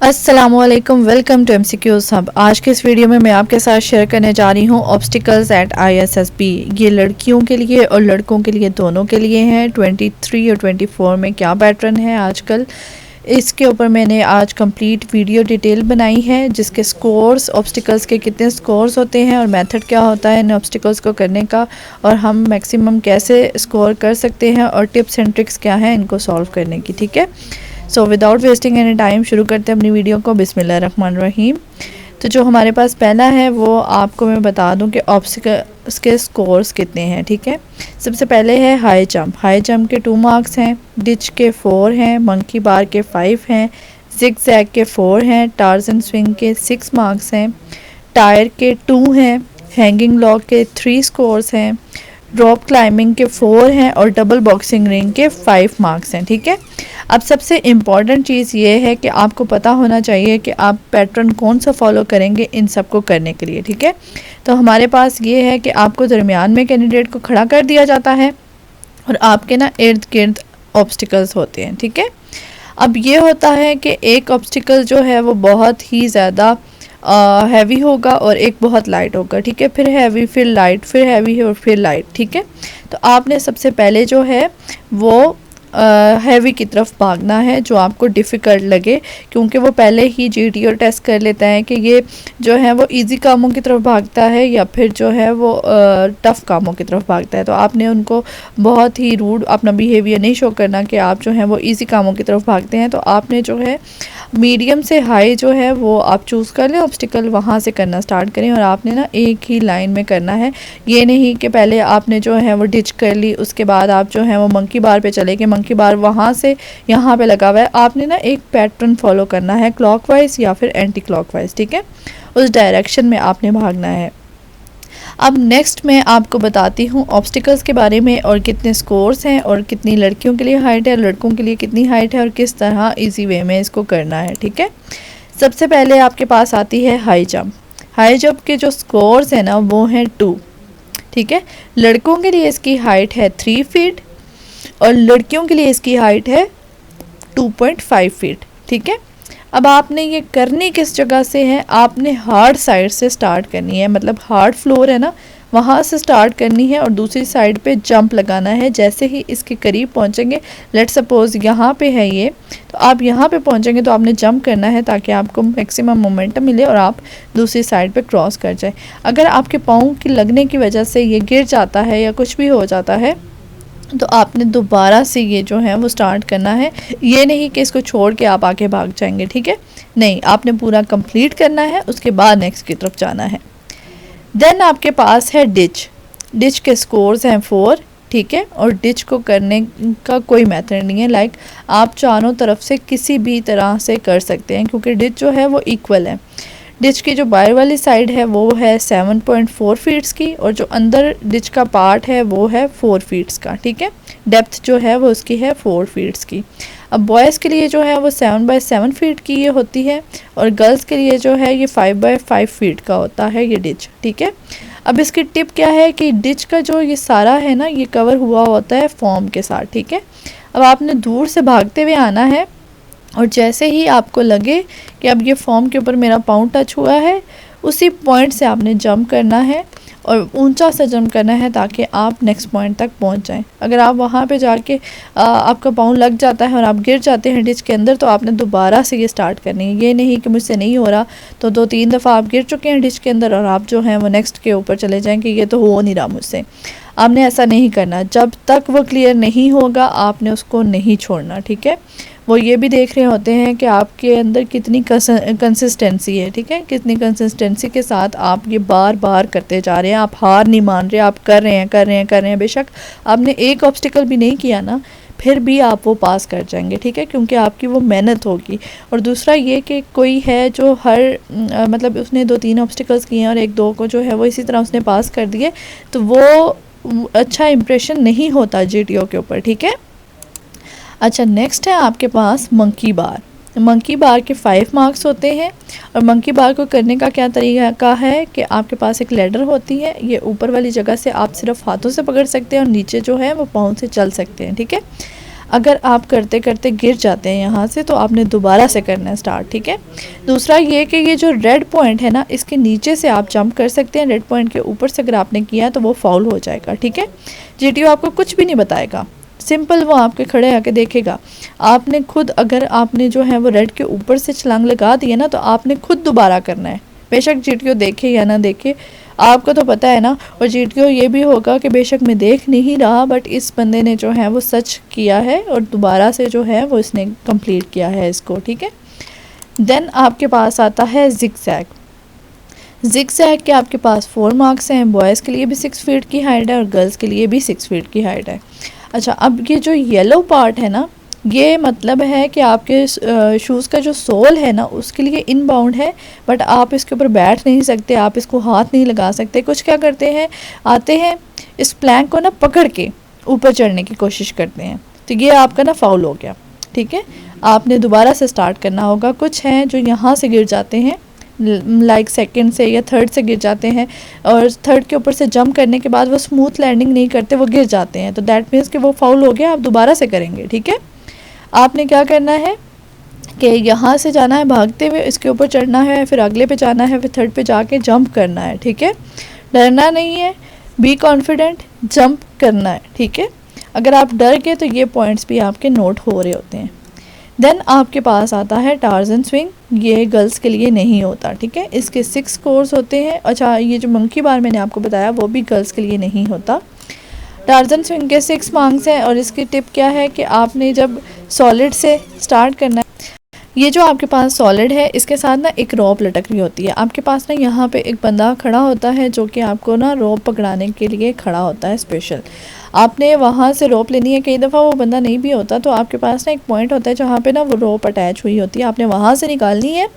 अस्सलामुअलैकुम, welcome to MCQs hub. आज के इस वीडियो में मैं आपके साथ शेयर करने जा रही हूँ ऑब्स्टिकल्स एट आईएसएसबी। ये लड़कियों के लिए और लड़कों के लिए दोनों के लिए हैं। 23 और 24 में क्या पैटर्न है आजकल, इसके ऊपर मैंने आज कंप्लीट वीडियो डिटेल बनाई है, जिसके स्कोर्स, ऑब्स्टिकल्स के कितने स्कोर्स होते हैं और मेथड क्या होता है इन ऑब्स्टिकल्स को करने का, और हम मैक्सिमम कैसे स्कोर कर सकते हैं, और टिप्स एंड ट्रिक्स क्या हैं इनको सॉल्व करने की। ठीक है, so without wasting any time शुरू करते हैं अपनी वीडियो को। बिस्मिल्लाहिर्रहमानिर्रहीम। तो जो हमारे पास पहला है वो आपको मैं बता दूं कि ऑब्स्टिकल्स के स्कोर्स कितने हैं। ठीक है, सबसे पहले है हाई जंप। हाई जंप के 2 मार्क्स हैं, डिच के 4 हैं, मंकी बार के 5 हैं, जिग जैग के 4 हैं, टार्जन स्विंग के 6 मार्क्स हैं, टायर के 2 हैं, हैंगिंग लॉग के 3 स्कोर्स हैं, ड्रॉप क्लाइंबिंग के 4 हैं और डबल बॉक्सिंग रिंग के 5 मार्क्स हैं। ठीक है, अब सबसे इम्पॉर्टेंट चीज़ ये है कि आपको पता होना चाहिए कि आप पैटर्न कौन सा फॉलो करेंगे इन सब को करने के लिए। ठीक है, तो हमारे पास ये है कि आपको दरमियान में कैंडिडेट को खड़ा कर दिया जाता है और आपके ना इर्द गिर्द ऑब्स्टिकल्स होते हैं। ठीक है, अब ये होता है कि एक ऑब्स्टिकल जो है वो बहुत ही ज़्यादा हैवी होगा और एक बहुत लाइट होगा। ठीक है, फिर हैवी, फिर लाइट, फिर हैवी और फिर लाइट। ठीक है, तो आपने सबसे पहले जो है वो हैवी की तरफ भागना है, जो आपको डिफ़िकल्ट लगे, क्योंकि वो पहले ही जीटीओ टेस्ट कर लेता है कि ये जो है वो इजी कामों की तरफ भागता है या फिर जो है वो टफ़ कामों की तरफ भागता है। तो आपने उनको बहुत ही रूड अपना बिहेवियर नहीं शो करना कि आप जो है वो इजी कामों की तरफ भागते हैं। तो आपने जो है मीडियम से हाई जो है वो आप चूज़ कर लें, ऑब्स्टिकल वहाँ से करना स्टार्ट करें, और आपने ना एक ही लाइन में करना है। ये नहीं कि पहले आपने जो है वो डिच कर ली, उसके बाद आप जो है वो मंकी बार पे चले गए, मंकी बार वहाँ से यहाँ पे लगा हुआ है। आपने ना एक पैटर्न फॉलो करना है, क्लॉकवाइज या फिर एंटी क्लॉकवाइज। ठीक है, उस डायरेक्शन में आपने भागना है। अब नेक्स्ट मैं आपको बताती हूँ ऑब्स्टिकल्स के बारे में, और कितने स्कोर्स हैं, और कितनी लड़कियों के लिए हाइट है, लड़कों के लिए कितनी हाइट है, और किस तरह इजी वे में इसको करना है। ठीक है, सबसे पहले आपके पास आती है हाई जंप। हाई जंप के जो स्कोर्स हैं ना वो हैं 2। ठीक है, लड़कों के लिए इसकी हाइट है 3 फीट और लड़कियों के लिए इसकी हाइट है 2.5 फीट। ठीक है, अब आपने ये करनी किस जगह से है, आपने हार्ड साइड से स्टार्ट करनी है, मतलब हार्ड फ्लोर है ना वहाँ से स्टार्ट करनी है, और दूसरी साइड पे जंप लगाना है। जैसे ही इसके करीब पहुँचेंगे, लेट सपोज यहाँ पे है ये, तो आप यहाँ पे पहुँचेंगे तो आपने जंप करना है ताकि आपको मैक्सिमम मोमेंटम मिले और आप दूसरी साइड पे क्रॉस कर जाए। अगर आपके पाँव की लगने की वजह से ये गिर जाता है या कुछ भी हो जाता है तो आपने दोबारा से ये जो है वो स्टार्ट करना है। ये नहीं कि इसको छोड़ के आप आगे भाग जाएंगे। ठीक है, नहीं, आपने पूरा कंप्लीट करना है, उसके बाद नेक्स्ट की तरफ जाना है। देन आपके पास है डिच। डिच के स्कोर्स हैं 4। ठीक है, और डिच को करने का कोई मेथड नहीं है, लाइक आप चारों तरफ से किसी भी तरह से कर सकते हैं, क्योंकि डिच जो है वो इक्वल है। डिच की जो बाहर वाली साइड है वो है 7.4 फीट्स की, और जो अंदर डिच का पार्ट है वो है 4 फीट्स का। ठीक है, डेप्थ जो है वो उसकी है 4 फीट्स की। अब बॉयज़ के लिए जो है वो 7x7 फीट की ये होती है, और गर्ल्स के लिए जो है ये 5x5 फीट का होता है ये डिच। ठीक है, अब इसकी टिप क्या है कि डिच का जो ये सारा है ना ये कवर हुआ होता है फॉर्म के साथ। ठीक है, अब आपने दूर से भागते हुए आना है, और जैसे ही आपको लगे कि अब ये फॉर्म के ऊपर मेरा पाँव टच हुआ है, उसी पॉइंट से आपने जंप करना है, और ऊंचा सा जंप करना है ताकि आप नेक्स्ट पॉइंट तक पहुंच जाएं। अगर आप वहां पे जाके आपका पाँव लग जाता है और आप गिर जाते हैं डिच के अंदर, तो आपने दोबारा से ये स्टार्ट करनी है। ये नहीं कि मुझसे नहीं हो रहा, तो 2-3 दफ़ा आप गिर चुके हैं डिच के अंदर और आप जो हैं वो नेक्स्ट के ऊपर चले जाएँ कि ये तो हो नहीं रहा मुझसे। आपने ऐसा नहीं करना, जब तक वो क्लियर नहीं होगा आपने उसको नहीं छोड़ना। ठीक है, वो ये भी देख रहे होते हैं कि आपके अंदर कितनी कंसिस्टेंसी है। ठीक है, कितनी कंसिस्टेंसी के साथ आप ये बार बार करते जा रहे हैं, आप हार नहीं मान रहे, आप कर रहे हैं। बेशक आपने एक ऑब्स्टिकल भी नहीं किया ना, फिर भी आप वो पास कर जाएंगे। ठीक है, क्योंकि आपकी वो मेहनत होगी। और दूसरा ये कि कोई है जो मतलब उसने 2-3 ऑब्स्टिकल्स किए हैं और 1-2 को जो है वो इसी तरह उसने पास कर दिए, तो वो अच्छा इम्प्रेशन नहीं होता जीटीओ के ऊपर। ठीक है, अच्छा, नेक्स्ट है आपके पास मंकी बार। मंकी बार के 5 मार्क्स होते हैं, और मंकी बार को करने का क्या तरीका है कि आपके पास एक लैडर होती है, ये ऊपर वाली जगह से आप सिर्फ हाथों से पकड़ सकते हैं और नीचे जो है वो पाँव से चल सकते हैं। ठीक है, अगर आप करते करते गिर जाते हैं यहाँ से तो आपने दोबारा से करना है स्टार्ट, ठीक है। दूसरा ये कि ये जो रेड पॉइंट है ना, इसके नीचे से आप जंप कर सकते हैं, रेड पॉइंट के ऊपर से अगर आपने किया तो वो फाउल हो जाएगा, ठीक है। जीटीओ आपको कुछ भी नहीं बताएगा, सिंपल वो आपके खड़े आके देखेगा। आपने खुद, अगर आपने जो है वो रेड के ऊपर से छलांग लगा दी है ना, तो आपने खुद दोबारा करना है, बेशक जीटीओ देखे या ना देखे, आपको तो पता है ना। और जीटीओ ये भी होगा कि बेशक मैं देख नहीं रहा, बट इस बंदे ने जो है वो सच किया है और दोबारा से जो है वो इसने कंप्लीट किया है इसको, ठीक है। देन आपके पास आता है जिगजैग। जिगजैग के आपके पास 4 मार्क्स हैं, बॉयज़ के लिए भी 6 फीट की हाइट है और गर्ल्स के लिए भी 6 फीट की हाइट है। अच्छा, अब ये जो येलो पार्ट है ना, ये मतलब है कि आपके शूज़ का जो सोल है ना उसके लिए इनबाउंड है, बट आप इसके ऊपर बैठ नहीं सकते, आप इसको हाथ नहीं लगा सकते। कुछ क्या करते हैं, आते हैं इस प्लैंक को ना पकड़ के ऊपर चढ़ने की कोशिश करते हैं, तो ये आपका ना फाउल हो गया, ठीक है। आपने दोबारा से स्टार्ट करना होगा। कुछ हैं जो यहाँ से गिर जाते हैं, लाइक सेकंड से या थर्ड से गिर जाते हैं, और थर्ड के ऊपर से जंप करने के बाद वो स्मूथ लैंडिंग नहीं करते, वो गिर जाते हैं, तो दैट मीन्स कि वो फाउल हो गया, आप दोबारा से करेंगे, ठीक है। आपने क्या करना है कि यहाँ से जाना है भागते हुए, इसके ऊपर चढ़ना है, फिर अगले पे जाना है, फिर थर्ड पे जाके जंप करना है, ठीक है। डरना नहीं है, बी कॉन्फिडेंट, जंप करना है, ठीक है। अगर आप डर गए तो ये पॉइंट्स भी आपके नोट हो रहे होते हैं। देन आपके पास आता है टार्जन स्विंग, ये गर्ल्स के लिए नहीं होता, ठीक है। इसके 6 कोर्स होते हैं। अच्छा, ये जो मंकी बार मैंने आपको बताया वो भी गर्ल्स के लिए नहीं होता। टार्जन स्विंग के 6 मार्क्स हैं और इसकी टिप क्या है कि आपने जब सॉलिड से स्टार्ट करना है, ये जो आपके पास सॉलिड है इसके साथ ना एक रोप लटक रही होती है। आपके पास ना यहाँ पे एक बंदा खड़ा होता है जो कि आपको ना रोप पकड़ाने के लिए खड़ा होता है स्पेशल। आपने वहाँ से रोप लेनी है, कई दफ़ा वो बंदा नहीं भी होता, तो आपके पास ना एक पॉइंट होता है जहाँ पे ना वो रोप अटैच हुई होती है, आपने वहाँ से निकालनी है।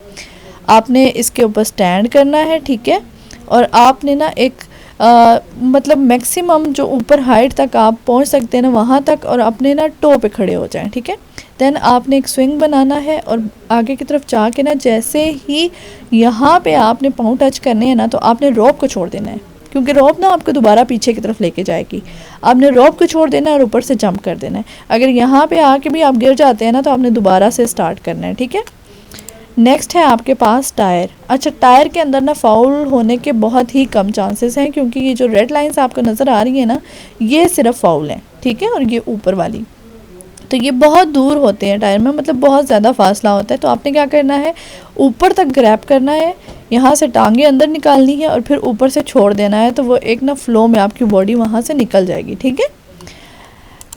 आपने इसके ऊपर स्टैंड करना है, ठीक है। और आपने ना एक मतलब मैक्सिमम जो ऊपर हाइट तक आप पहुंच सकते हैं ना वहाँ तक, और अपने ना टो पे खड़े हो जाएं, ठीक है। देन आपने एक स्विंग बनाना है और आगे की तरफ जाके ना जैसे ही यहाँ पे आपने पाँव टच करने हैं ना, तो आपने रोप को छोड़ देना है, क्योंकि रोप ना आपको दोबारा पीछे की तरफ लेके जाएगी। आपने रोप को छोड़ देना है और ऊपर से जंप कर देना है। अगर यहाँ पे आके भी आप गिर जाते हैं ना, तो आपने दोबारा से स्टार्ट करना है, ठीक है। नेक्स्ट है आपके पास टायर। अच्छा, टायर के अंदर ना फाउल होने के बहुत ही कम चांसेस हैं, क्योंकि ये जो रेड लाइंस आपको नज़र आ रही है ना, ये सिर्फ फाउल हैं, ठीक है। और ये ऊपर वाली तो ये बहुत दूर होते हैं टायर में, मतलब बहुत ज़्यादा फासला होता है। तो आपने क्या करना है, ऊपर तक ग्रैब करना है, यहाँ से टांगे अंदर निकालनी है और फिर ऊपर से छोड़ देना है, तो वो एक ना फ्लो में आपकी बॉडी वहाँ से निकल जाएगी, ठीक है।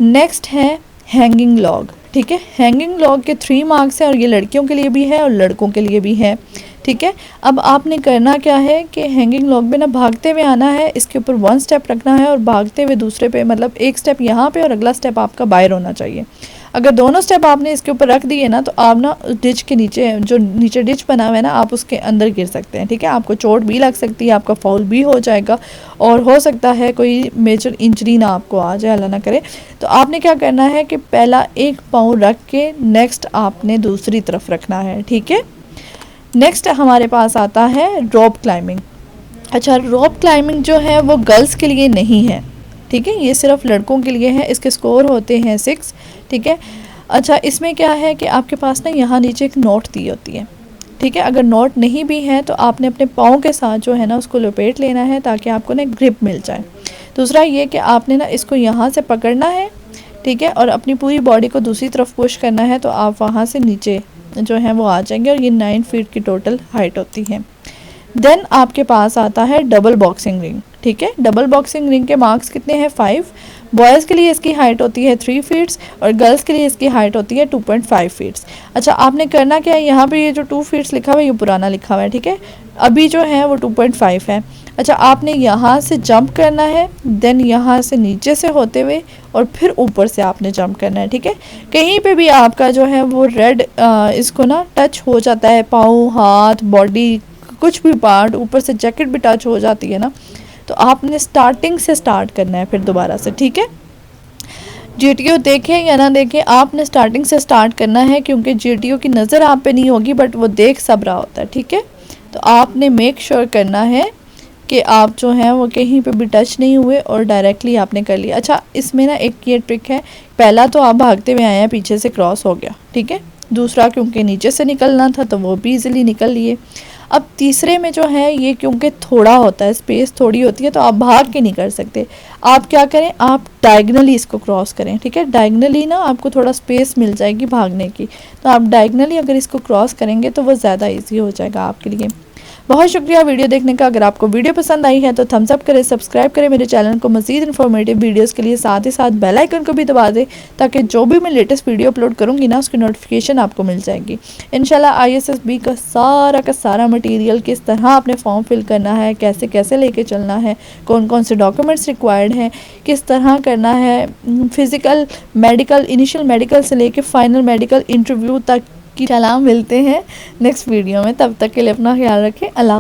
नेक्स्ट है हैंगिंग लॉग, ठीक है। हैंगिंग लॉग के 3 मार्क्स हैं और ये लड़कियों के लिए भी है और लड़कों के लिए भी है, ठीक है। अब आपने करना क्या है कि हैंगिंग लॉग में ना भागते हुए आना है, इसके ऊपर 1 स्टेप रखना है और भागते हुए दूसरे पे, मतलब एक स्टेप यहाँ पे और अगला स्टेप आपका बाहर होना चाहिए। अगर दोनों स्टेप आपने इसके ऊपर रख दिए ना, तो आप ना डिच के नीचे, जो नीचे डिच बना हुआ है ना, आप उसके अंदर गिर सकते हैं, ठीक है। आपको चोट भी लग सकती है, आपका फाउल भी हो जाएगा और हो सकता है कोई मेजर इंजरी ना आपको आ जाए, अल्लाह ना करे। तो आपने क्या करना है कि पहला एक पाँव रख के नेक्स्ट आपने दूसरी तरफ रखना है, ठीक है। नेक्स्ट हमारे पास आता है रोप क्लाइंबिंग। अच्छा, रोप क्लाइंबिंग जो है वो गर्ल्स के लिए नहीं है, ठीक है, ये सिर्फ लड़कों के लिए है। इसके स्कोर होते हैं 6, ठीक है। अच्छा, इसमें क्या है कि आपके पास ना यहाँ नीचे एक नोट दी होती है, ठीक है। अगर नोट नहीं भी है तो आपने अपने पाँव के साथ जो है ना उसको लपेट लेना है, ताकि आपको ना ग्रिप मिल जाए। दूसरा ये कि आपने ना इसको यहाँ से पकड़ना है, ठीक है, और अपनी पूरी बॉडी को दूसरी तरफ पुश करना है, तो आप वहाँ से नीचे जो है वो आ जाएंगे। और ये 9 फीट की टोटल हाइट होती है। देन आपके पास आता है डबल बॉक्सिंग रिंग, ठीक है। डबल बॉक्सिंग रिंग के मार्क्स कितने हैं, 5। बॉयज़ के लिए इसकी हाइट होती है 3 फीट्स और गर्ल्स के लिए इसकी हाइट होती है 2.5 फीट्स। अच्छा, आपने करना क्या है, यहाँ पे ये जो 2 फीट्स लिखा हुआ है ये पुराना लिखा हुआ है, ठीक है। अभी जो है वो 2.5 है। अच्छा, आपने यहाँ से जंप करना है, देन यहाँ से नीचे से होते हुए और फिर ऊपर से आपने जंप करना है, ठीक है। कहीं पे भी आपका जो है वो रेड इसको ना टच हो जाता है, पाँव, हाथ, बॉडी, कुछ भी पार्ट, ऊपर से जैकेट भी टच हो जाती है ना, तो आपने स्टार्टिंग से स्टार्ट करना है फिर दोबारा से, ठीक है। जीटीओ देखें या ना देखें, आपने स्टार्टिंग से स्टार्ट करना है, क्योंकि जीटीओ की नज़र आप पे नहीं होगी, बट वो देख सब रहा होता है, ठीक है। तो आपने मेक श्योर करना है कि आप जो हैं वो कहीं पे भी टच नहीं हुए और डायरेक्टली आपने कर लिया। अच्छा, इसमें ना एक ये ट्रिक है, पहला तो आप भागते हुए आए हैं, पीछे से क्रॉस हो गया, ठीक है। दूसरा क्योंकि नीचे से निकलना था तो वो भी इजीली निकल लिए। अब तीसरे में जो है ये क्योंकि थोड़ा होता है, स्पेस थोड़ी होती है, तो आप भाग के नहीं कर सकते। आप क्या करें, आप डायगनली इसको क्रॉस करें, ठीक है। डायगनली ना आपको थोड़ा स्पेस मिल जाएगी भागने की, तो आप डायगनली अगर इसको क्रॉस करेंगे तो वो ज़्यादा ईजी हो जाएगा आपके लिए। बहुत शुक्रिया वीडियो देखने का। अगर आपको वीडियो पसंद आई है तो थम्स अप करें, सब्सक्राइब करें मेरे चैनल को मज़ीद इन्फॉर्मेटिव वीडियोस के लिए, साथ ही साथ बेल आइकन को भी दबा दें ताकि जो भी मैं लेटेस्ट वीडियो अपलोड करूंगी ना उसकी नोटिफिकेशन आपको मिल जाएगी। इंशाल्लाह ISSB का सारा मटेरियल किस तरह आपने फॉर्म फिल करना है, कैसे कैसे लेके चलना है, कौन कौन से डॉक्यूमेंट्स रिक्वायर्ड हैं, किस तरह करना है, फिज़िकल मेडिकल, इनिशियल मेडिकल से लेके फाइनल मेडिकल इंटरव्यू तक की। सलाम, मिलते हैं नेक्स्ट वीडियो में, तब तक के लिए अपना ख्याल रखें। अल्लाह।